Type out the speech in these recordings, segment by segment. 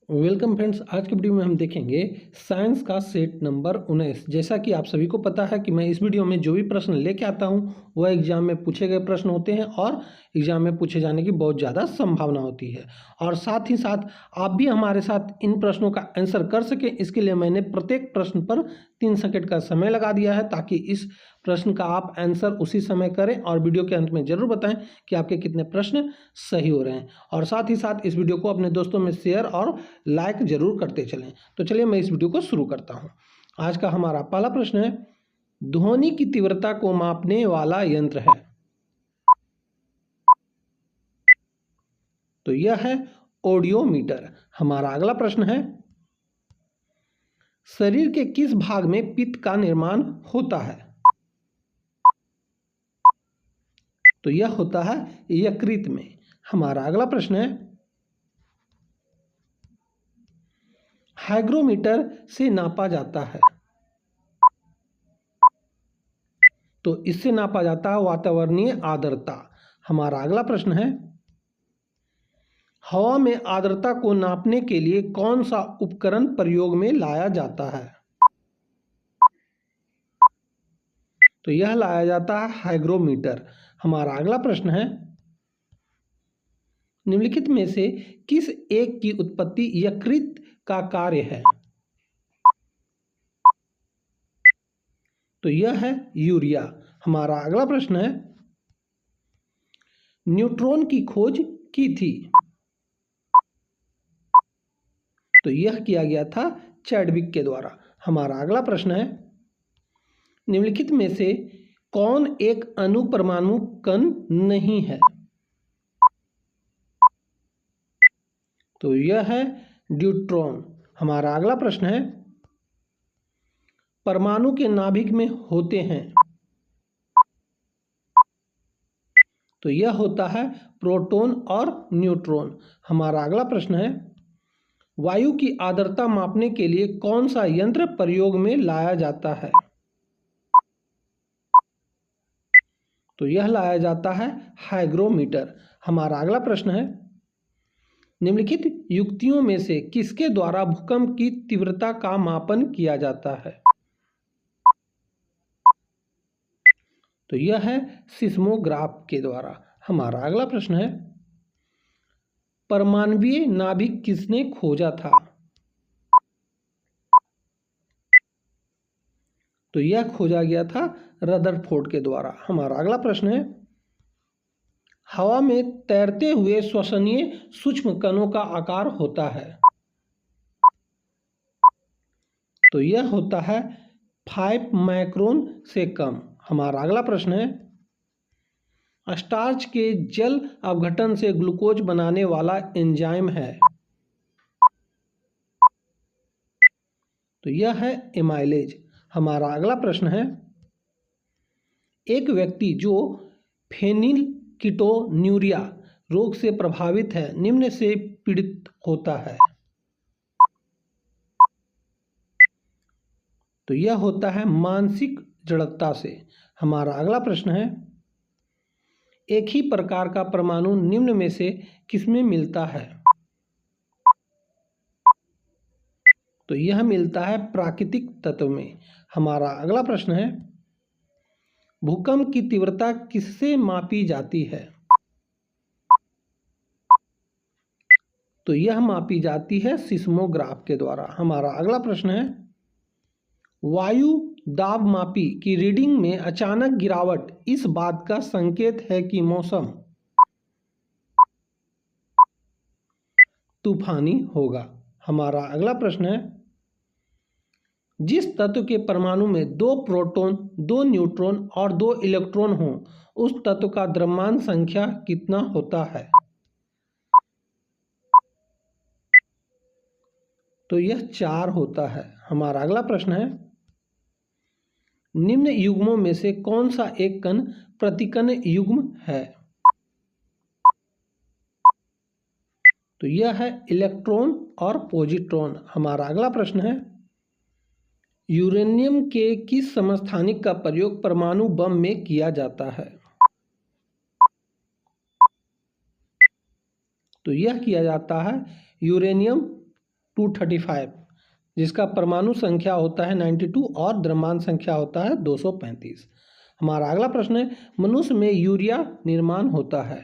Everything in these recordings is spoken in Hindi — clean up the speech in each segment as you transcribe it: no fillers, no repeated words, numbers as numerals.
Welcome friends. आज के वीडियो में हम देखेंगे साइंस का सेट नंबर 19। जैसा कि आप सभी को पता है कि मैं इस वीडियो में जो भी प्रश्न लेके आता हूं वह एग्जाम में पूछे गए प्रश्न होते हैं और एग्जाम में पूछे जाने की बहुत ज़्यादा संभावना होती है। और साथ ही साथ आप भी हमारे साथ इन प्रश्नों का आंसर कर सकें, इसके लिए मैंने प्रत्येक प्रश्न पर 3 सेकंड का समय लगा दिया है, ताकि इस प्रश्न का आप आंसर उसी समय करें और वीडियो के अंत में जरूर बताएं कि आपके कितने प्रश्न सही हो रहे हैं। और साथ ही साथ इस वीडियो को अपने दोस्तों में शेयर और लाइक जरूर करते चलें। तो चलिए मैं इस वीडियो को शुरू करता हूं। आज का हमारा पहला प्रश्न है, ध्वनि की तीव्रता को मापने वाला यंत्र है। तो यह है ऑडियोमीटर। हमारा अगला प्रश्न है, शरीर के किस भाग में पित्त का निर्माण होता है। तो यह होता है यकृत में। हमारा अगला प्रश्न है, हाइग्रोमीटर से नापा जाता है। तो इससे नापा जाता है वातावरणीय आर्द्रता। हमारा अगला प्रश्न है, हवा में आर्द्रता को नापने के लिए कौन सा उपकरण प्रयोग में लाया जाता है। तो यह लाया जाता है हाइग्रोमीटर। हमारा अगला प्रश्न है, निम्नलिखित में से किस एक की उत्पत्ति यकृत का कार्य है। तो यह है यूरिया। हमारा अगला प्रश्न है, न्यूट्रॉन की खोज की थी। तो यह किया गया था चैडविक के द्वारा। हमारा अगला प्रश्न है, निम्नलिखित में से कौन एक अणुपरमाणु कण नहीं है। तो यह है ड्यूट्रॉन। हमारा अगला प्रश्न है, परमाणु के नाभिक में होते हैं। तो यह होता है प्रोटॉन और न्यूट्रॉन। हमारा अगला प्रश्न है, वायु की आर्द्रता मापने के लिए कौन सा यंत्र प्रयोग में लाया जाता है। तो यह लाया जाता है हाइग्रोमीटर। हमारा अगला प्रश्न है, निम्नलिखित युक्तियों में से किसके द्वारा भूकंप की तीव्रता का मापन किया जाता है। तो यह है सिस्मोग्राफ के द्वारा। हमारा अगला प्रश्न है, परमाणवीय नाभिक किसने खोजा था। तो यह खोजा गया था रदरफोर्ड के द्वारा। हमारा अगला प्रश्न है, हवा में तैरते हुए श्वसनीय सूक्ष्म कणों का आकार होता है। तो यह होता है 5 माइक्रोन से कम। हमारा अगला प्रश्न है, स्टार्च के जल अपघटन से ग्लूकोज बनाने वाला एंजाइम है। तो यह है एमाइलेज। हमारा अगला प्रश्न है, एक व्यक्ति जो फेनिलकीटोन्यूरिया रोग से प्रभावित है निम्न से पीड़ित होता है। तो यह होता है मानसिक जड़ता से। हमारा अगला प्रश्न है, एक ही प्रकार का परमाणु निम्न में से किसमें मिलता है। तो यह मिलता है प्राकृतिक तत्व में। हमारा अगला प्रश्न है, भूकंप की तीव्रता किससे मापी जाती है। तो यह मापी जाती है सिस्मोग्राफ के द्वारा। हमारा अगला प्रश्न है, वायु दाब मापी की रीडिंग में अचानक गिरावट इस बात का संकेत है कि मौसम तूफानी होगा। हमारा अगला प्रश्न है, जिस तत्व के परमाणु में 2 प्रोटॉन 2 न्यूट्रॉन और 2 इलेक्ट्रॉन हो उस तत्व का द्रव्यमान संख्या कितना होता है। तो यह 4 होता है। हमारा अगला प्रश्न है, निम्न युग्मों में से कौन सा एक कण प्रतिकण युग्म है। तो यह है इलेक्ट्रॉन और पॉजिट्रॉन। हमारा अगला प्रश्न है, यूरेनियम के किस समस्थानिक का प्रयोग परमाणु बम में किया जाता है। तो यह किया जाता है यूरेनियम 235, जिसका परमाणु संख्या होता है 92 और द्रव्यमान संख्या होता है 235। हमारा अगला प्रश्न है, मनुष्य में यूरिया निर्माण होता है,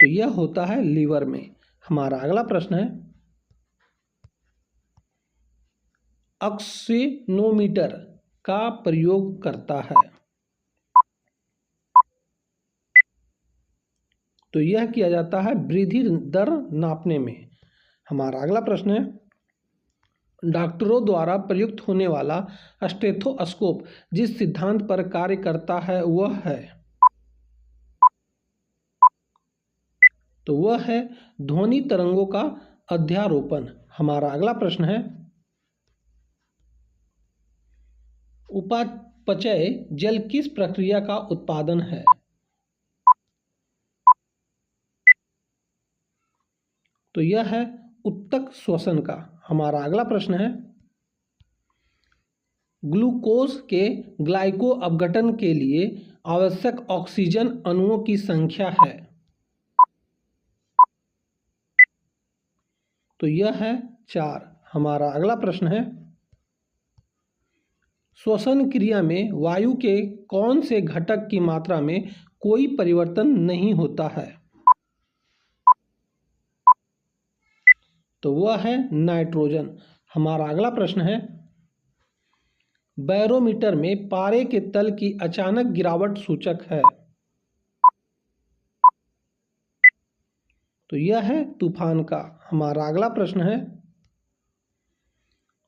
तो यह होता है लीवर में। हमारा अगला प्रश्न है, ऑक्सीनोमीटर का प्रयोग करता है, तो यह किया जाता है वृद्धि दर नापने में। हमारा अगला प्रश्न है, डॉक्टरों द्वारा प्रयुक्त होने वाला स्टेथोस्कोप जिस सिद्धांत पर कार्य करता है वह है, तो वह है ध्वनि तरंगों का अध्यारोपण। हमारा अगला प्रश्न है, उपापचय जल किस प्रक्रिया का उत्पादन है, तो यह है उत्तक श्वसन का। हमारा अगला प्रश्न है, ग्लूकोज के ग्लाइको अपघटन के लिए आवश्यक ऑक्सीजन अणुओं की संख्या है, तो यह है 4। हमारा अगला प्रश्न है, श्वसन क्रिया में वायु के कौन से घटक की मात्रा में कोई परिवर्तन नहीं होता है, तो वह है नाइट्रोजन। हमारा अगला प्रश्न है, बैरोमीटर में पारे के तल की अचानक गिरावट सूचक है, तो यह है तूफान का। हमारा अगला प्रश्न है,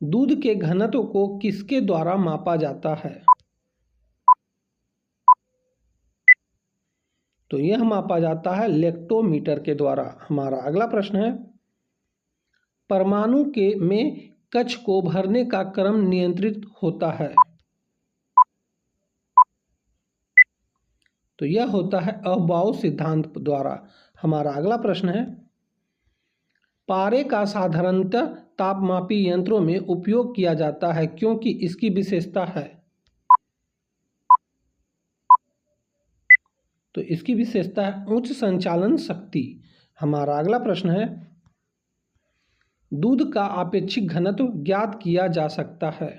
दूध के घनत्व को किसके द्वारा मापा जाता है, तो यह मापा जाता है लेक्टोमीटर के द्वारा। हमारा अगला प्रश्न है, परमाणु के में कक्ष को भरने का क्रम नियंत्रित होता है, तो यह होता है अफबाउ सिद्धांत द्वारा। हमारा अगला प्रश्न है, पारे का साधारणतः तापमापी यंत्रों में उपयोग किया जाता है क्योंकि इसकी विशेषता है, तो इसकी विशेषता है उच्च संचालन शक्ति। हमारा अगला प्रश्न है, दूध का आपेक्षिक घनत्व ज्ञात किया जा सकता है,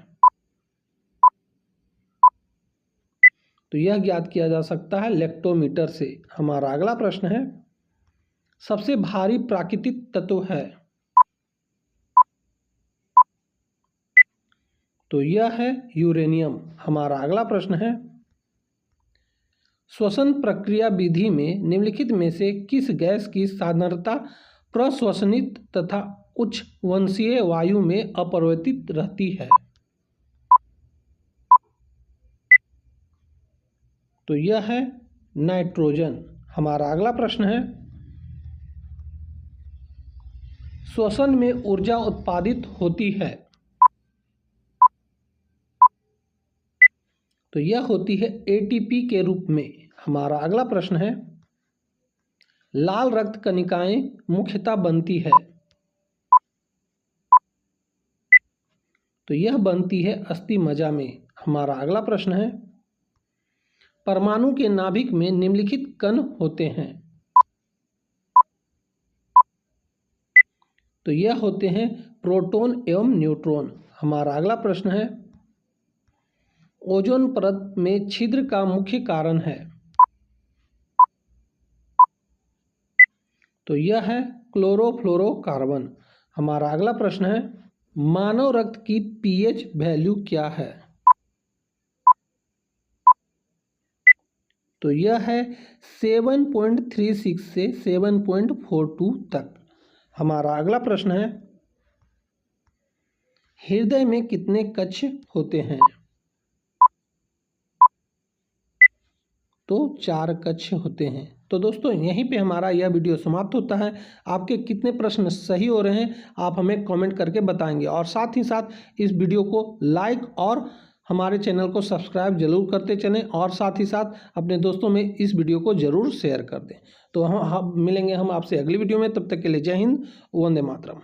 तो यह ज्ञात किया जा सकता है लेक्टोमीटर से। हमारा अगला प्रश्न है, सबसे भारी प्राकृतिक तत्व है, तो यह है यूरेनियम। हमारा अगला प्रश्न है, श्वसन प्रक्रिया विधि में निम्नलिखित में से किस गैस की सांद्रता प्रश्वसनित तथा उच्च वंशीय वायु में अपरिवर्तित रहती है, तो यह है नाइट्रोजन। हमारा अगला प्रश्न है, श्वसन में ऊर्जा उत्पादित होती है, तो यह होती है एटीपी के रूप में। हमारा अगला प्रश्न है, लाल रक्त कणिकाएं मुख्यतः बनती है, तो यह बनती है अस्थि मज्जा में। हमारा अगला प्रश्न है, परमाणु के नाभिक में निम्नलिखित कण होते हैं, तो यह होते हैं प्रोटॉन एवं न्यूट्रॉन। हमारा अगला प्रश्न है, ओजोन परत में छिद्र का मुख्य कारण है, तो यह है क्लोरोफ्लोरोकार्बन। हमारा अगला प्रश्न है, मानव रक्त की पीएच वैल्यू क्या है, तो यह है 7.36 से 7.42 तक। हमारा अगला प्रश्न है, हृदय में कितने कक्ष होते हैं, तो 4 कक्ष होते हैं। तो दोस्तों यहीं पे हमारा यह वीडियो समाप्त होता है। आपके कितने प्रश्न सही हो रहे हैं आप हमें कमेंट करके बताएंगे, और साथ ही साथ इस वीडियो को लाइक और हमारे चैनल को सब्सक्राइब जरूर करते चलें, और साथ ही साथ अपने दोस्तों में इस वीडियो को जरूर शेयर कर दें। तो हम मिलेंगे आपसे अगली वीडियो में, तब तक के लिए जय हिंद, वंदे मातरम।